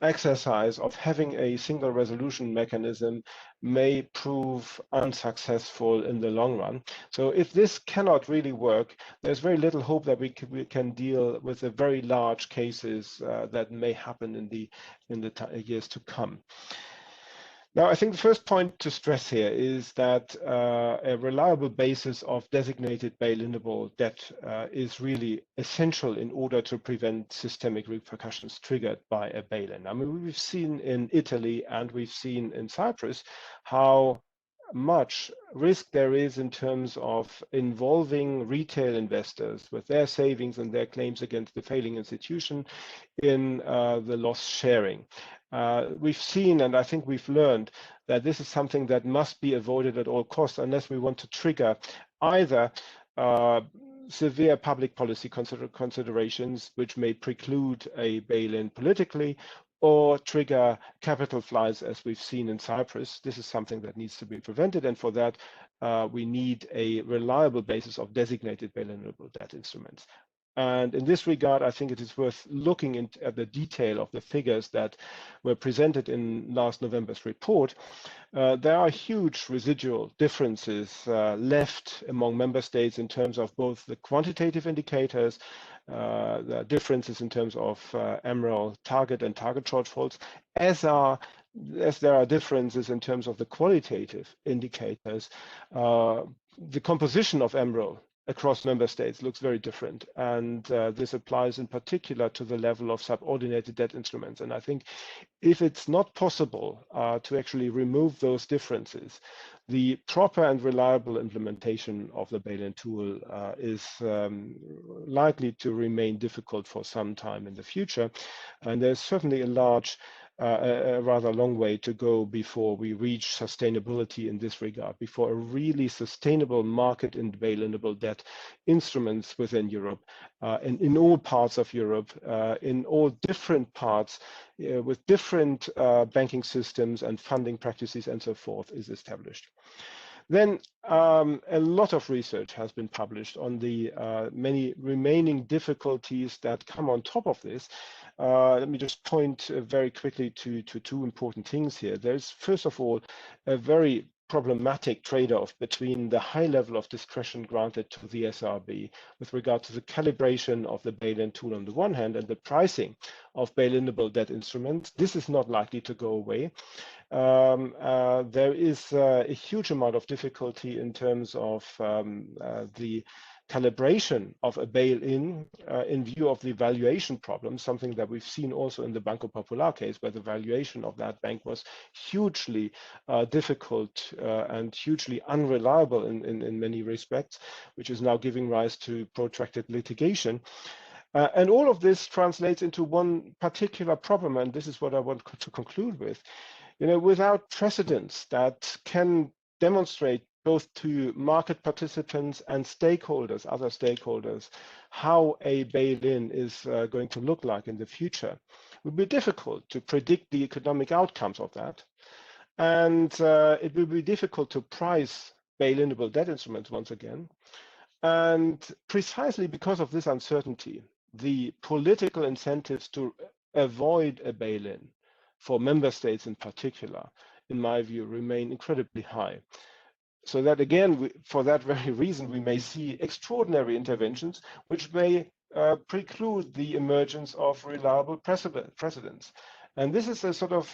exercise of having a single resolution mechanism may prove unsuccessful in the long run. So if this cannot really work, there's very little hope that we can deal with the very large cases that may happen in the years to come. Now, I think the first point to stress here is that a reliable basis of designated bail-inable debt is really essential in order to prevent systemic repercussions triggered by a bail-in. I mean, we've seen in Italy and we've seen in Cyprus how much risk there is in terms of involving retail investors with their savings and their claims against the failing institution in the loss sharing. We've seen, and I think we've learned, that this is something that must be avoided at all costs unless we want to trigger either severe public policy considerations which may preclude a bail-in politically, or trigger capital flights as we've seen in Cyprus. This is something that needs to be prevented, and for that we need a reliable basis of designated bail-inable debt instruments. And in this regard, I think it is worth looking at the detail of the figures that were presented in last November's report. There are huge residual differences left among member states in terms of both the quantitative indicators, the differences in terms of MREL target and target shortfalls, as there are differences in terms of the qualitative indicators. The composition of MREL across member states looks very different, and this applies in particular to the level of subordinated debt instruments. And I think if it's not possible to actually remove those differences, the proper and reliable implementation of the bail-in tool is likely to remain difficult for some time in the future. And there's certainly a rather long way to go before we reach sustainability in this regard, before a really sustainable market in bail-inable debt instruments within Europe, in all parts of Europe, in all different parts, with different banking systems and funding practices and so forth, is established. Then a lot of research has been published on the many remaining difficulties that come on top of this. Let me just point very quickly to two important things here. There's, first of all, a very problematic trade-off between the high level of discretion granted to the SRB with regard to the calibration of the bail-in tool on the one hand and the pricing of bail-inable debt instruments. This is not likely to go away. There is a huge amount of difficulty in terms of the calibration of a bail-in view of the valuation problem, something that we've seen also in the Banco Popular case, where the valuation of that bank was hugely difficult and hugely unreliable in many respects, which is now giving rise to protracted litigation. And all of this translates into one particular problem, and this is what I want to conclude with. You know, without precedents that can demonstrate both to market participants and stakeholders, other stakeholders, how a bail-in is going to look like in the future, it will be difficult to predict the economic outcomes of that. And it will be difficult to price bail-inable debt instruments once again. And precisely because of this uncertainty, the political incentives to avoid a bail-in for member states in particular, in my view, remain incredibly high. So that again, for that very reason, we may see extraordinary interventions which may preclude the emergence of reliable precedents. And this is a sort of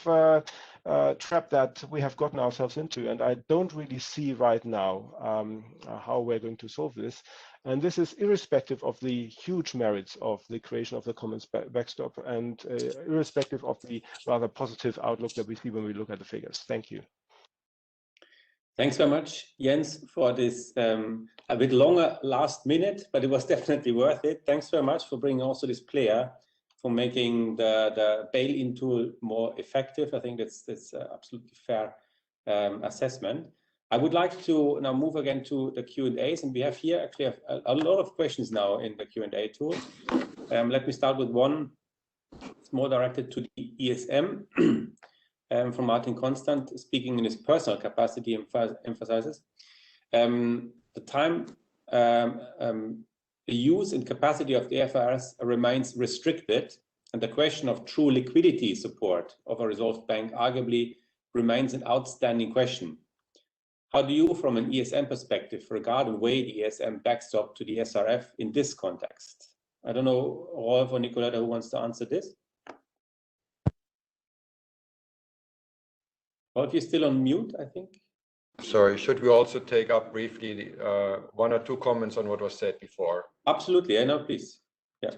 trap that we have gotten ourselves into, and I don't really see right now how we're going to solve this. And this is irrespective of the huge merits of the creation of the commons backstop and irrespective of the rather positive outlook that we see when we look at the figures. Thank you. Thanks very much, Jens, for this a bit longer last minute, but it was definitely worth it. Thanks very much for bringing also this player, for making the bail-in tool more effective. I think that's absolutely fair assessment. I would like to now move again to the Q&As, and we have here actually a lot of questions now in the Q&A tool. Let me start with one. It's more directed to the ESM. From Martin Constant, speaking in his personal capacity, emphasizes the time, the use and capacity of the FRS remains restricted, and the question of true liquidity support of a resolved bank arguably remains an outstanding question. How do you, from an ESM perspective, regard and weigh the ESM backstop to the SRF in this context? I don't know, Rolf or Nicoletta, who wants to answer this? Rolf, you're still on mute, I think. Sorry, should we also take up briefly one or two comments on what was said before? Absolutely, I know, please. Yeah.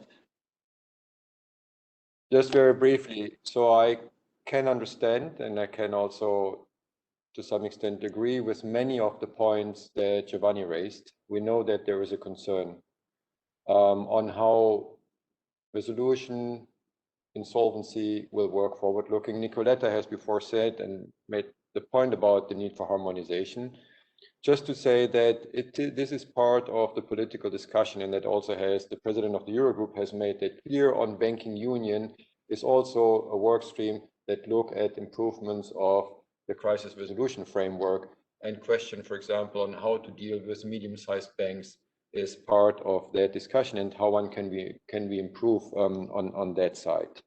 Just very briefly, so I can understand, and I can also to some extent agree with many of the points that Giovanni raised. We know that there is a concern on how resolution, insolvency will work forward-looking. Nicoletta has before said and made the point about the need for harmonization. Just to say that this is part of the political discussion, and that also has the president of the Eurogroup has made that clear on banking union is also a work stream that look at improvements of the crisis resolution framework, and question, for example, on how to deal with medium-sized banks is part of that discussion, and how one can we improve on that side.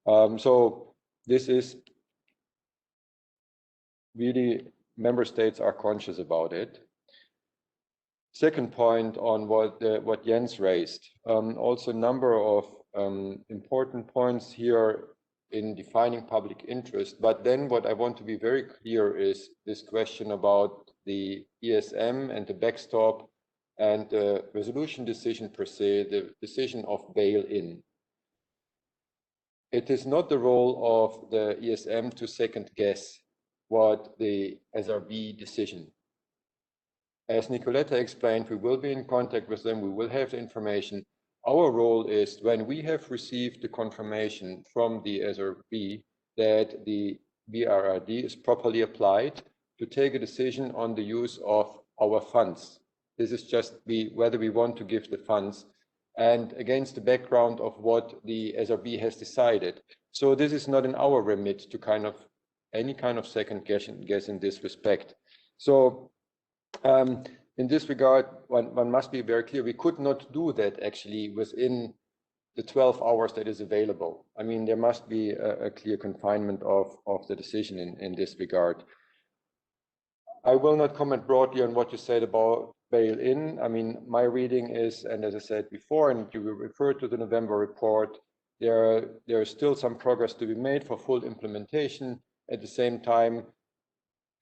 So this is really, member states are conscious about it. Second point on what Jens raised, also a number of important points here in defining public interest. But then what I want to be very clear is this question about the ESM and the backstop and the resolution decision per se, the decision of bail-in. It is not the role of the ESM to second guess what the SRB decision. As Nicoletta explained, we will be in contact with them, we will have the information. Our role is, when we have received the confirmation from the SRB that the BRRD is properly applied, to take a decision on the use of our funds. This is just whether we want to give the funds, and against the background of what the SRB has decided. So this is not in our remit to any kind of second guess in this respect. So in this regard, one must be very clear. We could not do that actually within the 12 hours that is available. I mean, there must be a clear confinement of the decision in this regard. I will not comment broadly on what you said about bail-in. I mean, my reading is, and as I said before, and you will refer to the November report, there is still some progress to be made for full implementation. At the same time,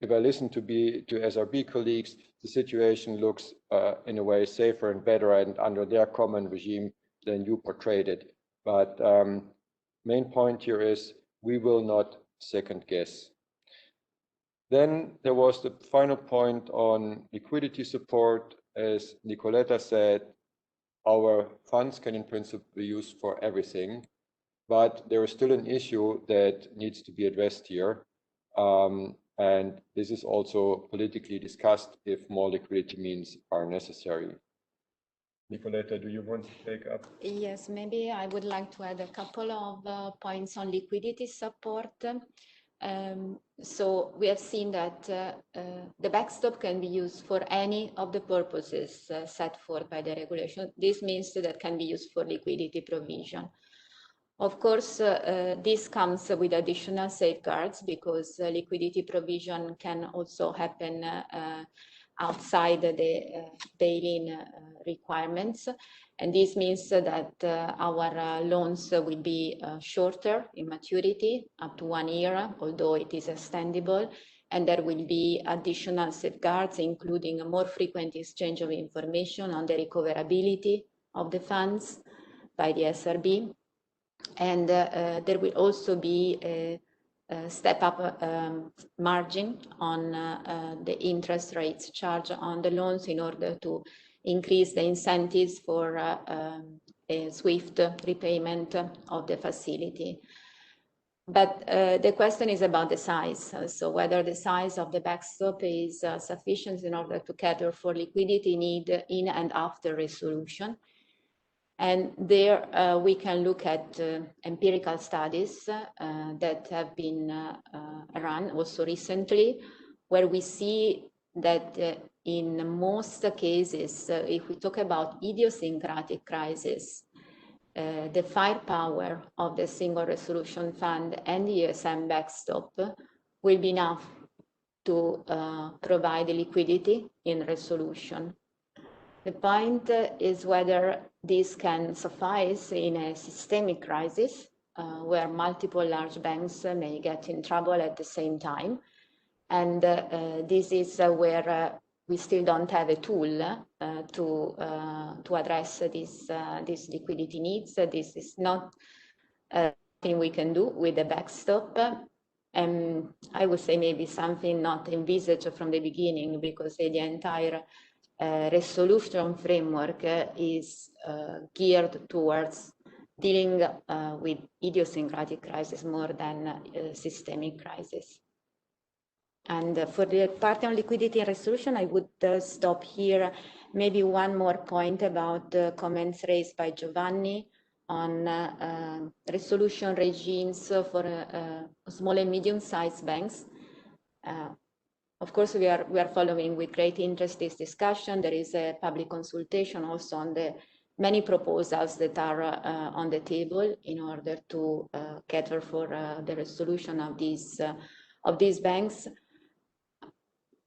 if I listen to SRB colleagues, the situation looks in a way safer and better and under their common regime than you portrayed it. But main point here is we will not second guess. Then there was the final point on liquidity support. As Nicoletta said, our funds can in principle be used for everything, but there is still an issue that needs to be addressed here. And this is also politically discussed if more liquidity means are necessary. Nicoletta, do you want to take up? Yes, maybe I would like to add a couple of points on liquidity support. So we have seen that the backstop can be used for any of the purposes set forth by the regulation. This means that it can be used for liquidity provision. Of course, this comes with additional safeguards because liquidity provision can also happen outside the bail-in requirements. And this means that our loans will be shorter in maturity, up to 1 year, although it is extendable. And there will be additional safeguards, including a more frequent exchange of information on the recoverability of the funds by the SRB. And there will also be a step-up margin on the interest rates charged on the loans in order to increase the incentives for a swift repayment of the facility. But the question is about the size. So whether the size of the backstop is sufficient in order to cater for liquidity need in and after resolution. And there we can look at empirical studies that have been run also recently, where we see that in most cases, if we talk about idiosyncratic crisis, the firepower of the Single Resolution Fund and the ESM backstop will be enough to provide liquidity in resolution. The point is whether this can suffice in a systemic crisis where multiple large banks may get in trouble at the same time. And this is where we still don't have a tool to address these liquidity needs. This is not something we can do with the backstop. And I would say maybe something not envisaged from the beginning, because the entire resolution framework is geared towards dealing with idiosyncratic crisis more than systemic crisis. And for the part on liquidity and resolution, I would stop here. Maybe one more point about the comments raised by Giovanni on resolution regimes for small and medium-sized banks. Of course, we are following with great interest this discussion. There is a public consultation also on the many proposals that are on the table in order to cater for the resolution of these banks.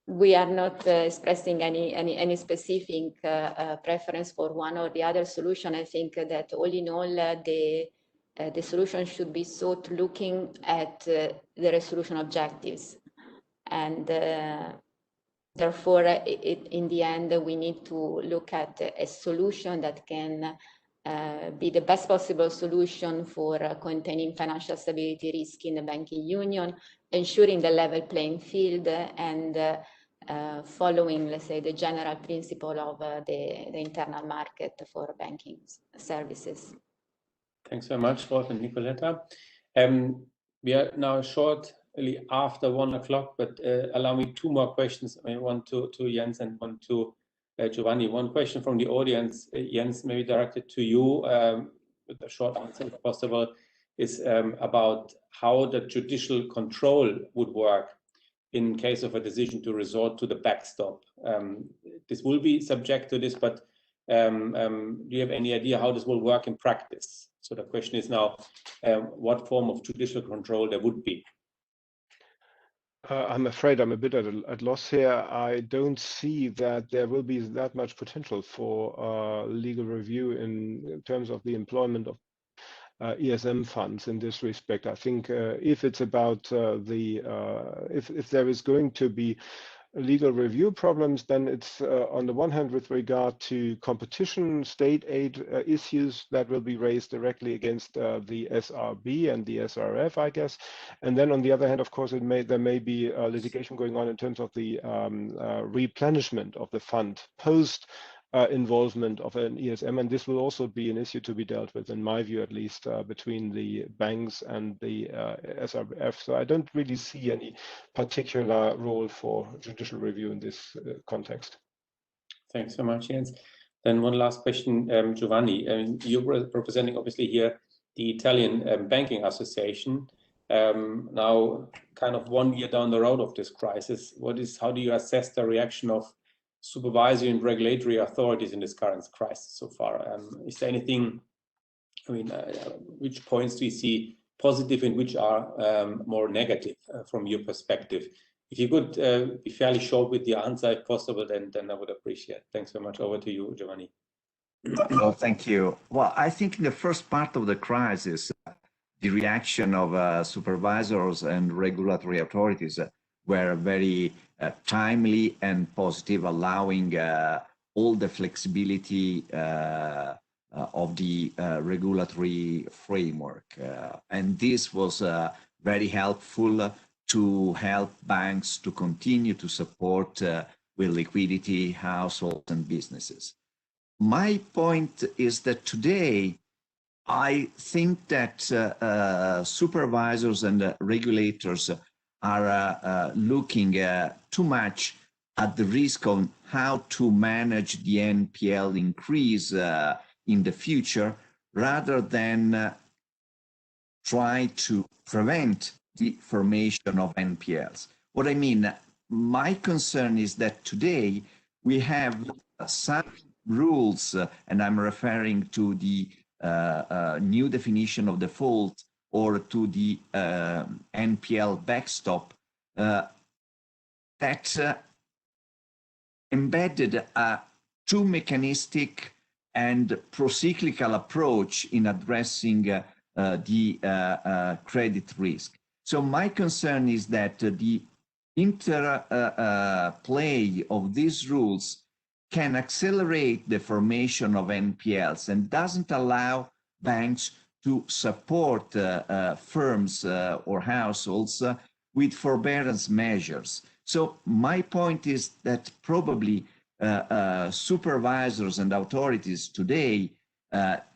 We are not expressing any specific preference for one or the other solution. I think that all in all, the solution should be sought looking at the resolution objectives. And therefore, in the end, we need to look at a solution that can be the best possible solution for containing financial stability risk in the banking union, ensuring the level playing field, and following, let's say, the general principle of the internal market for banking services. Thanks very much, Rolf and Nicoletta. We are now shortly after 1 o'clock, but allow me 2 more questions. One to Jens and one to Giovanni. One question from the audience, Jens, maybe directed to you, with a short answer if possible, is about how the judicial control would work in case of a decision to resort to the backstop. This will be subject to this, but do you have any idea how this will work in practice? So the question is now, what form of judicial control there would be? I'm afraid I'm a bit at loss here. I don't see that there will be that much potential for legal review in terms of the employment of ESM funds in this respect. I think if it's about if there is going to be legal review problems, then it's on the one hand with regard to competition, state aid issues that will be raised directly against the SRB and the SRF, I guess. And then on the other hand, of course, there may be litigation going on in terms of the replenishment of the fund post involvement of an ESM, and this will also be an issue to be dealt with, in my view at least, between the banks and the SRF. So I don't really see any particular role for judicial review in this context. Thanks so much, Jens. Then one last question, Giovanni. You're representing obviously here the Italian Banking Association. Now, kind of 1 year down the road of this crisis, how do you assess the reaction of supervisory and regulatory authorities in this current crisis so far? Is there anything, I mean, which points do you see positive and which are more negative from your perspective? If you could be fairly short with the answer, if possible, then I would appreciate it. Thanks so much. Over to you, Giovanni. Oh, thank you. Well, I think in the first part of the crisis, the reaction of supervisors and regulatory authorities were very timely and positive, allowing all the flexibility of the regulatory framework. And this was very helpful to help banks to continue to support with liquidity households and businesses. My point is that today, I think that supervisors and regulators are looking too much at the risk on how to manage the NPL increase in the future, rather than try to prevent the formation of NPLs. What I mean, my concern is that today we have some rules, and I'm referring to the new definition of default or to the NPL backstop that embedded a too mechanistic and procyclical approach in addressing the credit risk. So my concern is that the interplay of these rules can accelerate the formation of NPLs and doesn't allow banks to support firms or households with forbearance measures. So my point is that probably supervisors and authorities today,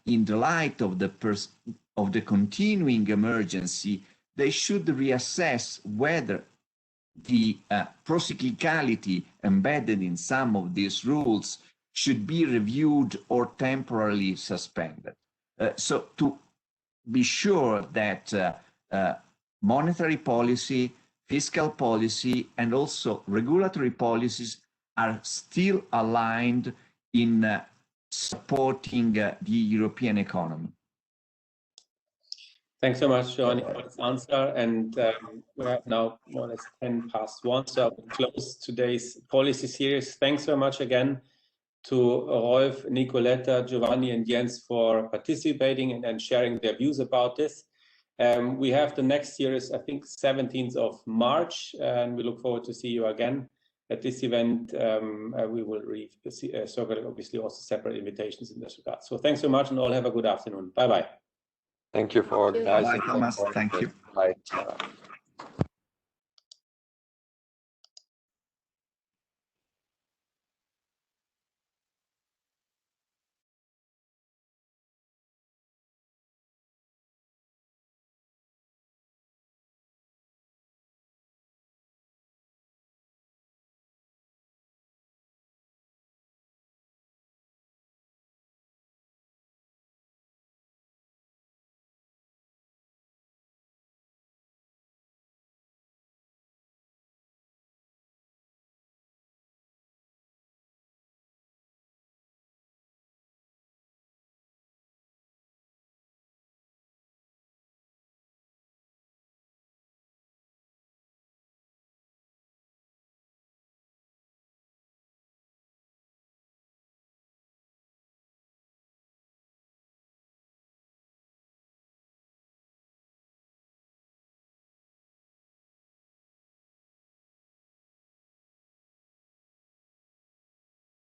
in the light of the continuing emergency, they should reassess whether the procyclicality embedded in some of these rules should be reviewed or temporarily suspended. So to be sure that monetary policy, fiscal policy, and also regulatory policies are still aligned in supporting the European economy. Thanks so much, Giovanni, for this answer. And we have now more or less 1:10, so I'll close today's policy series. Thanks so much again to Rolf, Nicoletta, Giovanni, and Jens for participating and sharing their views about this. We have the next series, I think, 17th of March, and we look forward to see you again at this event. We will circulate, obviously, also separate invitations in this regard. So thanks so much, and all have a good afternoon. Bye-bye. Thank you for organizing. Bye, Thomas. Thank you. Bye.